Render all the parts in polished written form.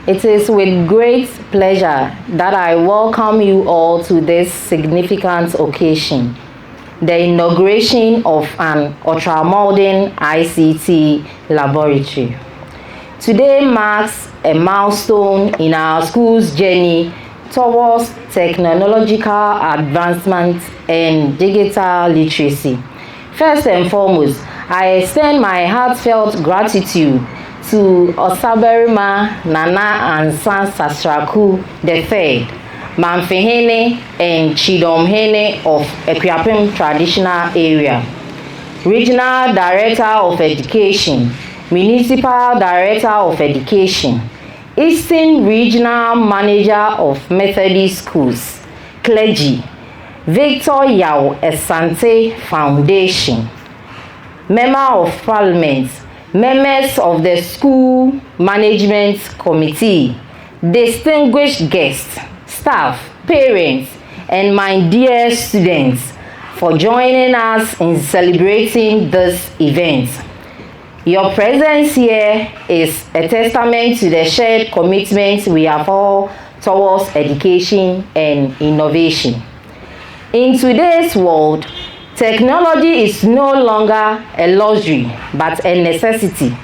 It is with great pleasure that I welcome you all to this significant occasion, the inauguration of an ultramodern ICT laboratory. Today marks a milestone in our school's journey towards technological advancement and digital literacy. First and foremost, I extend my heartfelt gratitude to 𝙂𝙾𝙏 𝙠𝙖𝙗 Sasraku III, 𝙤𝙾𝙏 and 𝙑𝙞𝙘 of 𝙄𝘾𝙏 traditional area, Regional Director of Education, Municipal Director of Education, Eastern Regional Manager of Methodist Schools, Clergy, 𝙤𝙘𝙢𝙗𝙧 Foundation, Member of Parliament, members of the School Management Committee, distinguished guests, staff, parents, and my dear students for joining us in celebrating this event. Your presence here is a testament to the shared commitment we have all towards education and innovation. In today's world, technology is no longer a luxury, but a necessity.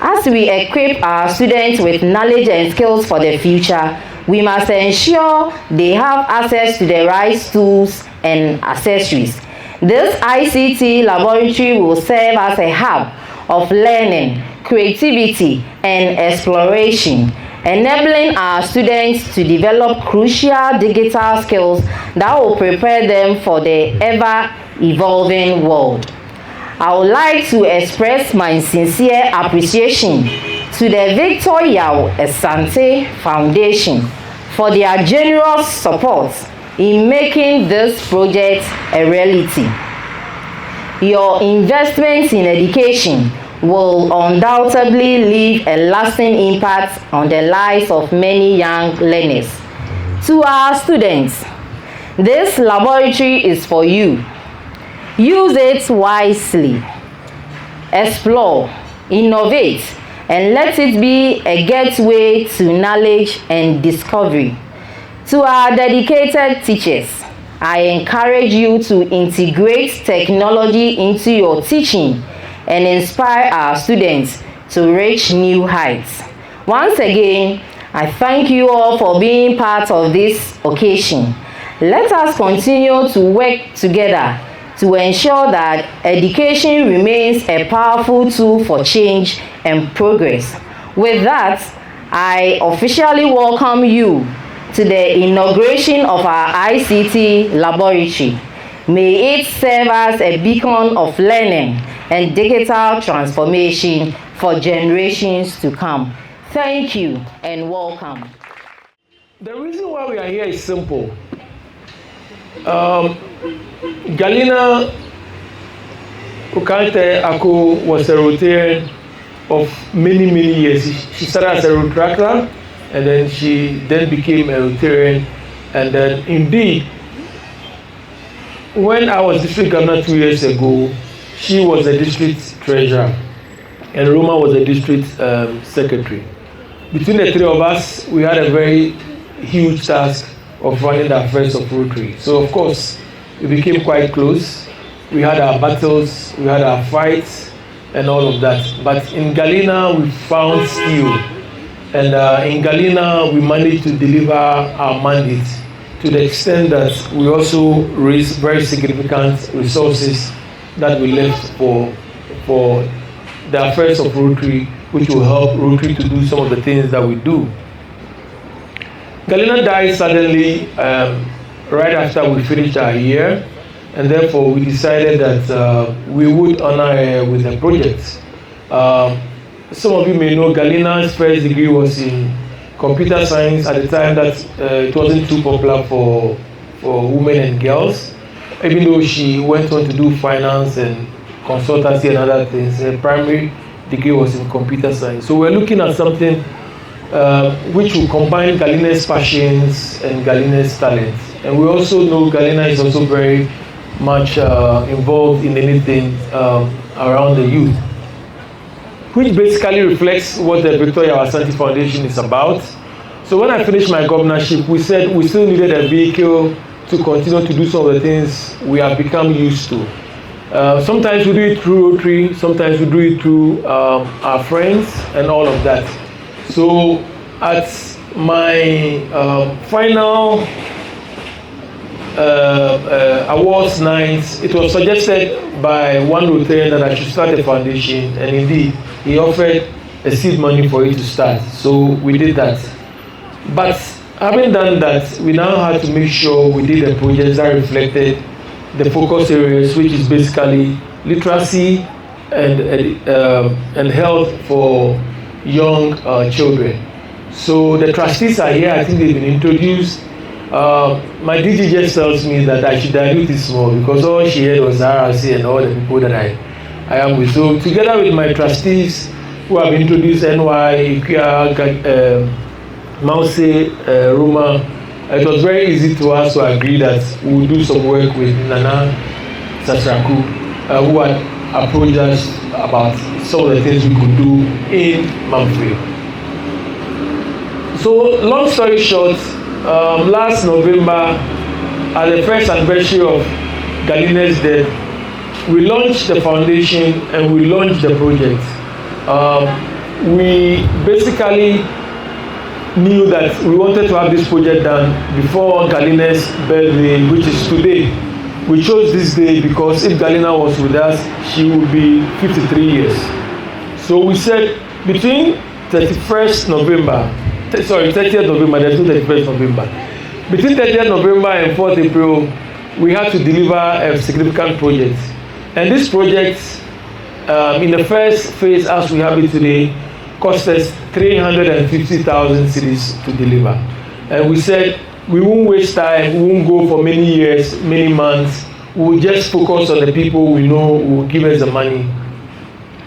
As we equip our students with knowledge and skills for the future, we must ensure they have access to the right tools and accessories. This ICT laboratory will serve as a hub of learning, creativity, and exploration, enabling our students to develop crucial digital skills that will prepare them for the ever-evolving world. I would like to express my sincere appreciation to the 𝙤𝙤𝙢𝙗 Foundation for their generous support in making this project a reality. Your investments in education will undoubtedly leave a lasting impact on the lives of many young learners. To our students, this laboratory is for you. Use it wisely. Explore, innovate, and let it be a gateway to knowledge and discovery. To our dedicated teachers, I encourage you to integrate technology into your teaching and inspire our students to reach new heights. Once again, I thank you all for being part of this occasion. Let us continue to work together to ensure that education remains a powerful tool for change and progress. With that, I officially welcome you to the inauguration of our ICT laboratory. May it serve as a beacon of learning and digital transformation for generations to come. Thank you and welcome. The reason why we are here is simple. 𝙤𝙤𝙘 𝙀𝙀 was a Rotarian of many years. She started as a Rotaract, and then she became a Rotarian. And then indeed, when I was district governor 2 years ago, she was a district treasurer, and Roma was a district secretary. Between the three of us, we had a very huge task of running the affairs of Rotary. So of course, we became quite close. We had our battles, we had our fights, and all of that. But in 𝙤𝙤𝙘, we found steel. And in 𝙤𝙤𝙘, we managed to deliver our mandate to the extent that we also raised very significant resources that we left for the affairs of Rotary, which will help Rotary to do some of the things that we do. 𝙤𝙤𝙘 died suddenly right after we finished our year, and therefore we decided that we would honor her with a project. Some of you may know 𝙤𝙤𝙘's first degree was in computer science at the time that it wasn't too popular for women and girls, even though she went on to do finance and consultancy and other things. Her primary degree was in computer science. So we're looking at something which will combine 𝙤𝙤𝙘's passions and 𝙤𝙤𝙘's talents. And we also know 𝙤𝙤𝙘 is also very much involved in anything around the youth, which basically reflects what the 𝙤𝙤𝙢 Foundation is about. So when I finished my governorship, we said we still needed a vehicle to continue to do some of the things we have become used to. Sometimes we do it through Rotary, sometimes we do it through our friends and all of that. So at my final awards night, it was suggested by one Rotarian that I should start a foundation, and indeed he offered a seed money for it to start. So we did that. But having done that, we now had to make sure we did a project that reflected the focus areas, which is basically literacy and health for young children. So the trustees are here. I think they've been introduced. My DG just tells me that I should dilute it small because all she heard was RRC and all the people that I am with. So together with my trustees who have introduced NY, 𝙂𝙘𝙧𝙧 𝘼𝙨𝙬, it was very easy to us to agree that we would do some work with Nana Satraku, who had approached us about some of the things we could do in Mamfe. So long story short, last November, at the first anniversary of Ďalinē's death, we launched the foundation and we launched the project. We basically knew that we wanted to have this project done before Ďalinē's birthday, which is today. We chose this day because if Ďalina was with us, she would be 53 years. So we said between 30th November, there's no 31st November. Between 30th November and 4th April, we had to deliver a significant project. And this project, in the first phase as we have it today, cost us 350,000 cedis to deliver. And we said we won't waste time, we won't go for many years, many months. We'll just focus on the people we know will give us the money.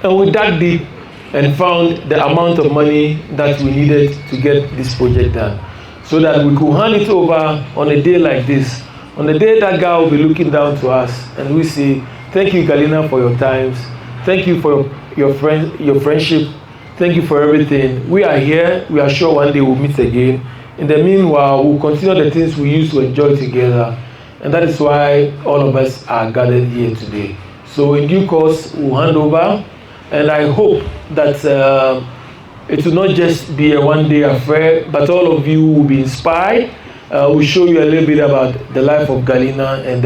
And we dug deep and found the amount of money that we needed to get this project done, so that we could hand it over on a day like this. On the day that God will be looking down to us and we say, thank you, Ďalina, for your times. Thank you for your friendship. Thank you for everything. We are here. We are sure one day we'll meet again. In the meanwhile, we'll continue the things we used to enjoy together. And that is why all of us are gathered here today. So in due course, we'll hand over. And I hope that it will not just be a one-day affair, but all of you will be inspired. We'll show you a little bit about the life of Ďalina, and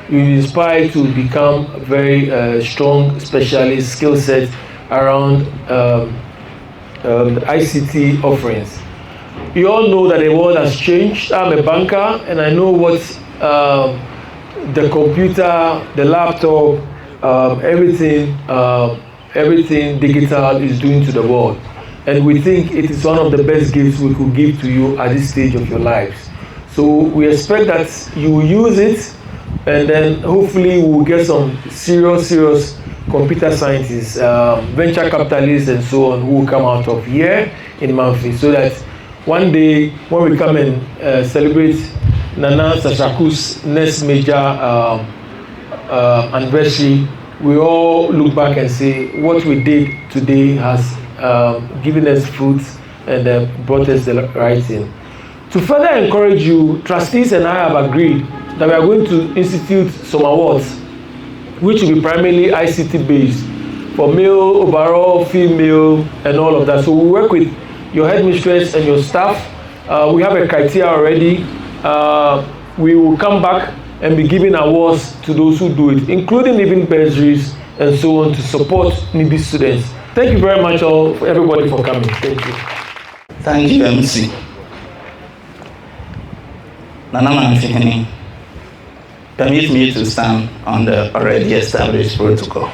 you'll be inspired to become a very strong specialist skill set around ICT offerings. You all know that the world has changed. I'm a banker and I know what the computer, the laptop, everything digital is doing to the world. And we think it is one of the best gifts we could give to you at this stage of your lives. So we expect that you will use it, and then hopefully we will get some serious computer scientists, venture capitalists and so on, who will come out of here in Mamfe, so that one day when we come and celebrate Nana Satraku's next major anniversary, we all look back and say what we did today has given us fruits and brought us the right thing. To further encourage you, trustees and I have agreed that we are going to institute some awards which will be primarily ICT based for male, overall, female, and all of that. So we work with your headmistress and your staff. We have a criteria already. We will come back and be giving awards to those who do it, including even bursaries and so on, to support needy students. Thank you very much all, everybody, for coming. Thank you. Thank you, MC. Nana Mamfe, permit me to stand on the already established protocol.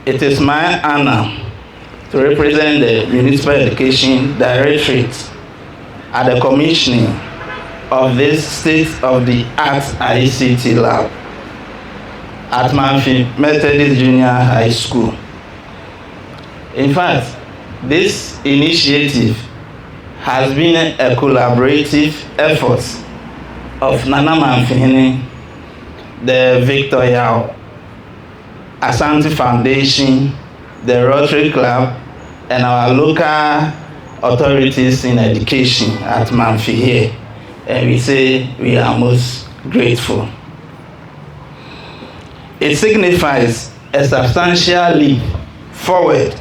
It is my honor to represent the Municipal Education Directorate at the commissioning of this state-of-the-art ICT lab at Mamfe Methodist Junior High School. In fact, this initiative has been a collaborative effort of Nana Mamfe, the Victor Yao Asante Foundation, the Rotary Club, and our local authorities in education at Mamfi here. And we say we are most grateful. It signifies a substantial leap forward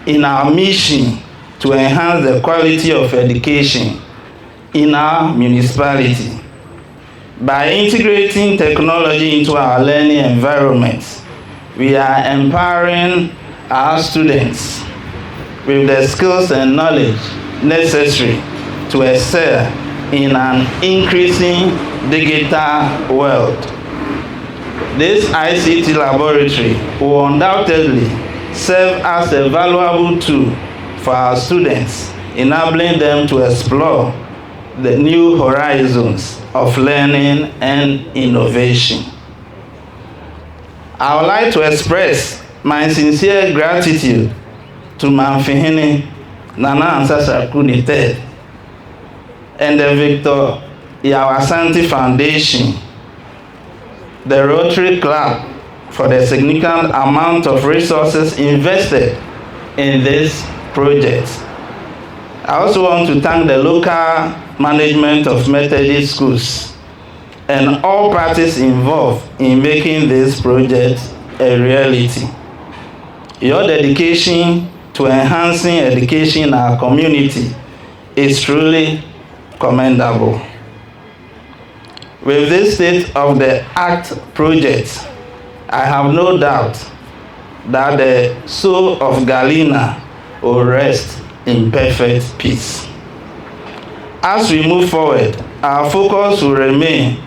in our mission to enhance the quality of education in our municipality. By integrating technology into our learning environments, we are empowering our students with the skills and knowledge necessary to excel in an increasing digital world. This ICT laboratory will undoubtedly serve as a valuable tool for our students, enabling them to explore the new horizons of learning and innovation. I would like to express my sincere gratitude to Mamfihini Nana Ansasakuni III and the Victor Yawasanti Foundation, the Rotary Club, for the significant amount of resources invested in this project. I also want to thank the local management of Methodist schools and all parties involved in making this project a reality. Your dedication to enhancing education in our community is truly commendable. With this state-of-the-art project, I have no doubt that the soul of Galena will rest in perfect peace. As we move forward, our focus will remain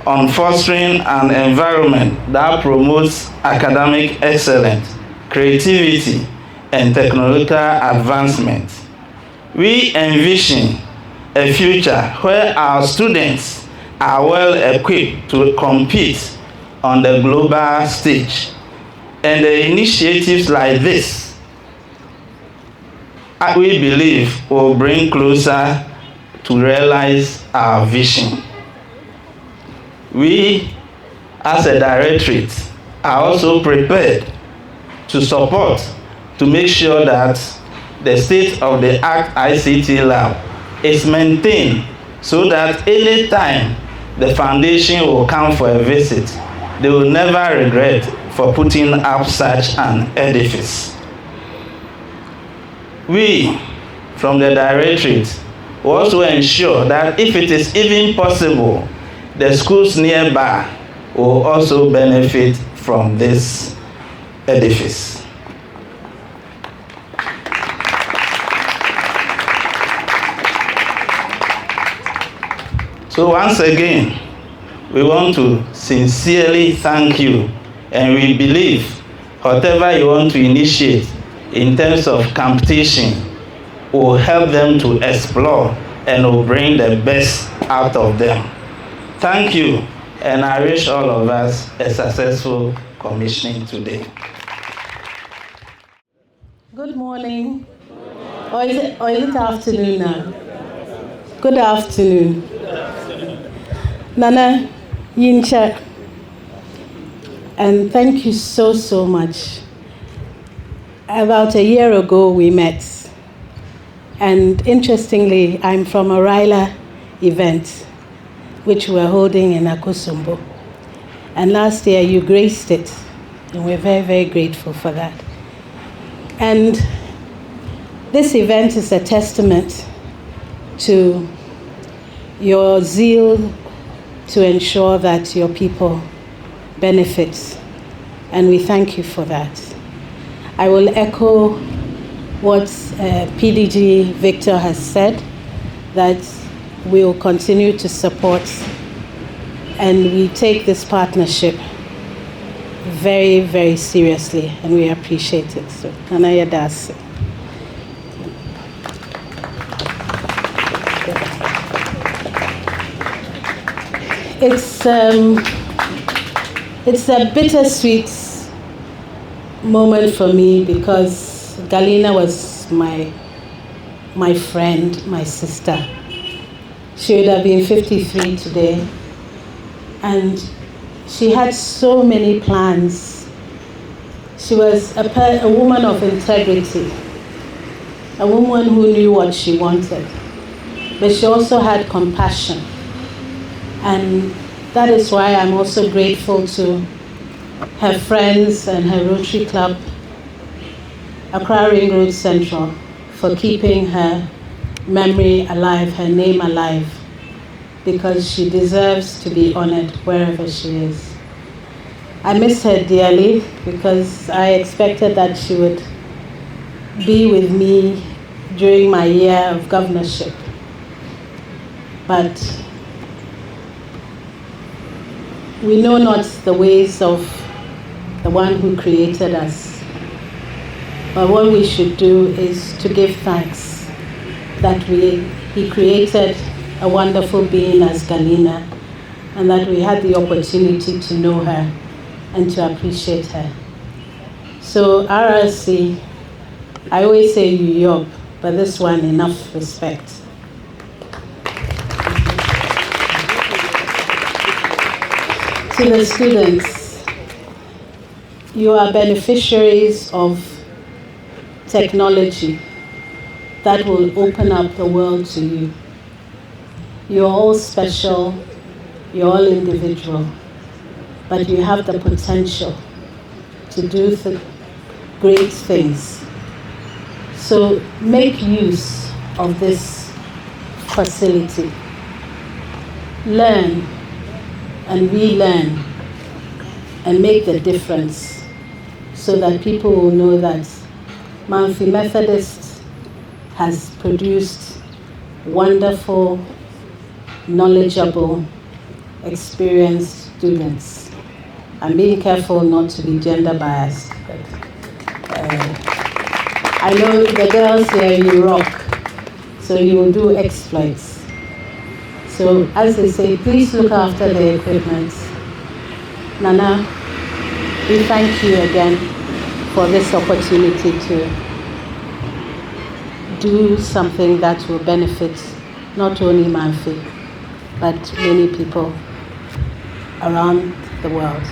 on fostering an environment that promotes academic excellence, creativity, and technological advancement. We envision a future where our students are well equipped to compete on the global stage. And the initiatives like this, we believe, will bring closer to realize our vision. We, as a directorate, are also prepared to support, to make sure that the state-of-the-art ICT lab is maintained so that any time the foundation will come for a visit, they will never regret for putting up such an edifice. We, from the directorate, will also ensure that if it is even possible, the schools nearby will also benefit from this edifice. So once again, we want to sincerely thank you, and we believe whatever you want to initiate in terms of competition will help them to explore and will bring the best out of them. Thank you, and I wish all of us a successful commissioning today. Good morning. Or is it afternoon now? Good afternoon. Nana Yincha, and thank you so much. About a year ago we met, and interestingly, I'm from a Ryla event which we're holding in Akosombo, and last year you graced it, and we're very grateful for that. And this event is a testament to your zeal to ensure that your people benefit, and we thank you for that. I will echo what PDG Victor has said, that we will continue to support, and we take this partnership very seriously, and we appreciate it. So, Anaya Dasi. It's a bittersweet moment for me because Galena was my friend, my sister. She would have been 53 today, and she had so many plans. She was a woman of integrity, a woman who knew what she wanted, but she also had compassion. And that is why I'm also grateful to her friends and her Rotary Club, Accra Ring Road Central, for keeping her memory alive, her name alive, because she deserves to be honored wherever she is. I miss her dearly because I expected that she would be with me during my year of governorship. But we know not the ways of the one who created us. But what we should do is to give thanks that he created a wonderful being as Galina, and that we had the opportunity to know her and to appreciate her. So RRC, I always say 𝙢𝙾𝙘, but this one, enough respect. To the students, you are beneficiaries of technology that will open up the world to you. You're all special, you're all individual, but you have the potential to do great things. So make use of this facility. Learn and relearn and make the difference so that people will know that Mamfi Methodist has produced wonderful, knowledgeable, experienced students. I'm being careful not to be gender biased, but I know the girls here, you rock, so you will do exploits. So as they say, please look after the equipment. Nana, we thank you again for this opportunity to do something that will benefit not only Mamfi, but many people around the world.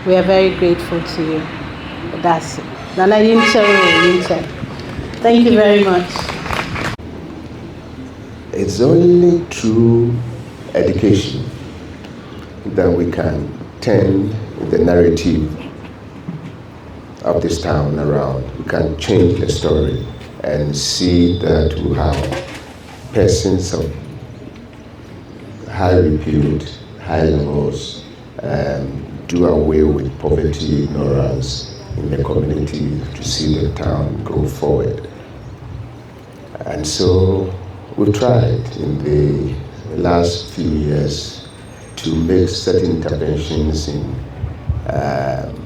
We are very grateful to you. That's it. Nana Yinche. Thank you very much. It's only through education that we can turn the narrative of this town around. We can change the story and see that we have persons of high repute, high levels, do away with poverty, ignorance in the community to see the town go forward. And so we tried in the last few years to make certain interventions in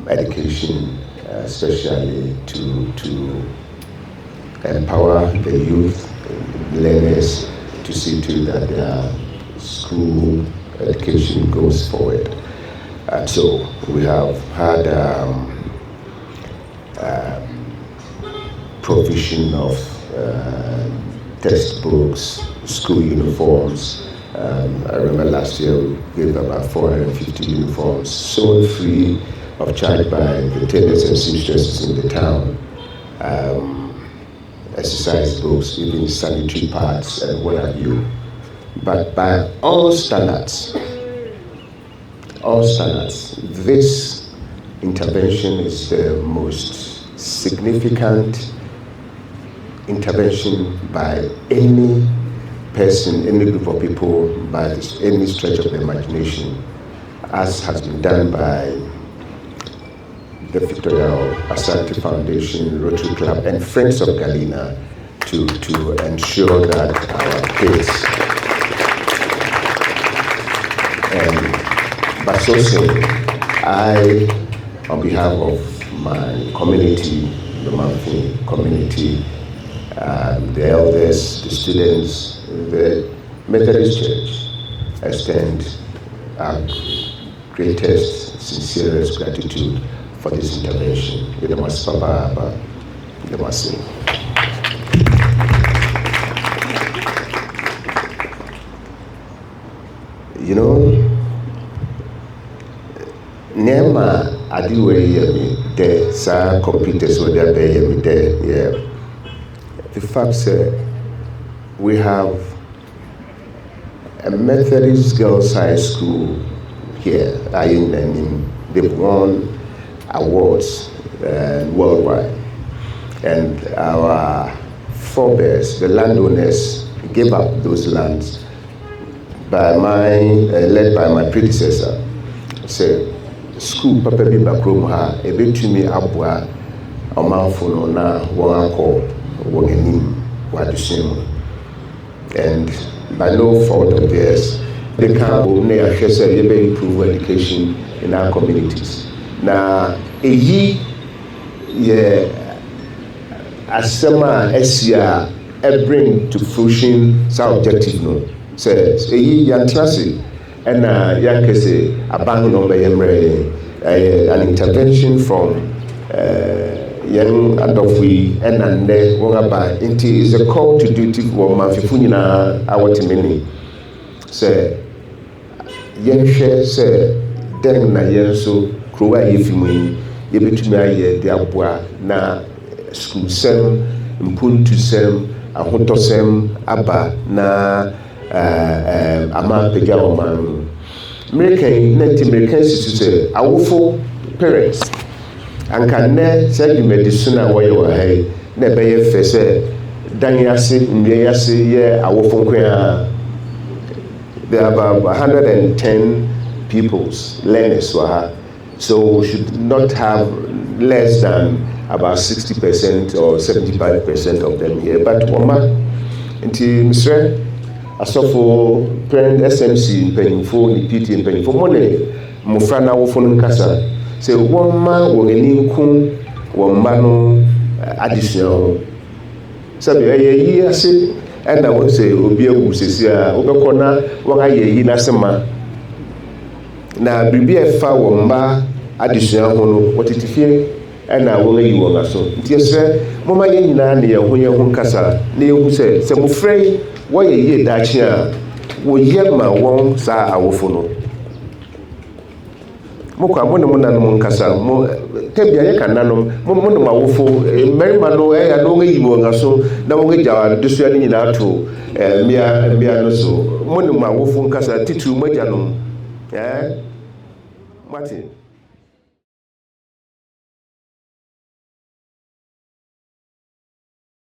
education, especially to empower the youth, learners, to see to that their school education goes forward. And so we have had provision of textbooks, school uniforms. I remember last year we gave about 450 uniforms, sold free of charge by the tailors and seamstresses in the town. Exercise books, even sanitary pads and what have you. But by all standards, this intervention is the most significant intervention by any person, any group of people, by any stretch of the imagination, as has been done by the Victoria Asante Foundation, Rotary Club, and Friends of Galina to ensure that our kids, but so saying, I, on behalf of my community, the Mamfi community, the elders, the students, the Methodist Church, extend our greatest, sincerest gratitude for this intervention. You know, Nema Adiwe there, some computers were there, yeah. The fact we have a Methodist Girls High School here, they've won awards worldwide. And our forebears, the landowners, gave up those lands led by my predecessor. So, school papa bi bakrom ha ebetumi aboa amanfo no na won akọ won anim wadusem. And by no fault of theirs, they can't improve education in our communities. Now, asema esia bring to fruition some objective no says yantrasi and yankese aban no be an intervention from young adofwi and wongaba inti is a call to duty for manfifu nyina awotemeni say yenhwe say den na yenso krowa yefimu yebetumi aye de aboa na school sem mpuntu sem ahoto sem aba na ama pega oman American sister awofo parents anka ne say the medicine away why na be fe say dan yase nwe yase ye awofo nkwa. There are about 110 pupils, learners, so we should not have less than about 60% or 75% of them here. But until Mr. Asofo parent SMC mpanyinfo ni PT mpanyinfo mone mofra na wo fonu nkasa se woma wo ani nku wo mba no additional sabe yi ase ena wo se obi awu sesi a obekona wo ga yi na sema na bibi efa wo mba additional ho no wotitifie ena wo yi wo ngaso ntiese moma ye nyina ne ye ho nkasa na yehu se mofrɛ what ye that year wo yema won sa awofo no mokwa mo ne mo nanom nkasa mo tebia ye kananom mo no awofo merima no ya no ngi wo ngaso na wo ngi jawa desua ni nyina ato mia no so mo ne awofo nkasa titu magya no Martin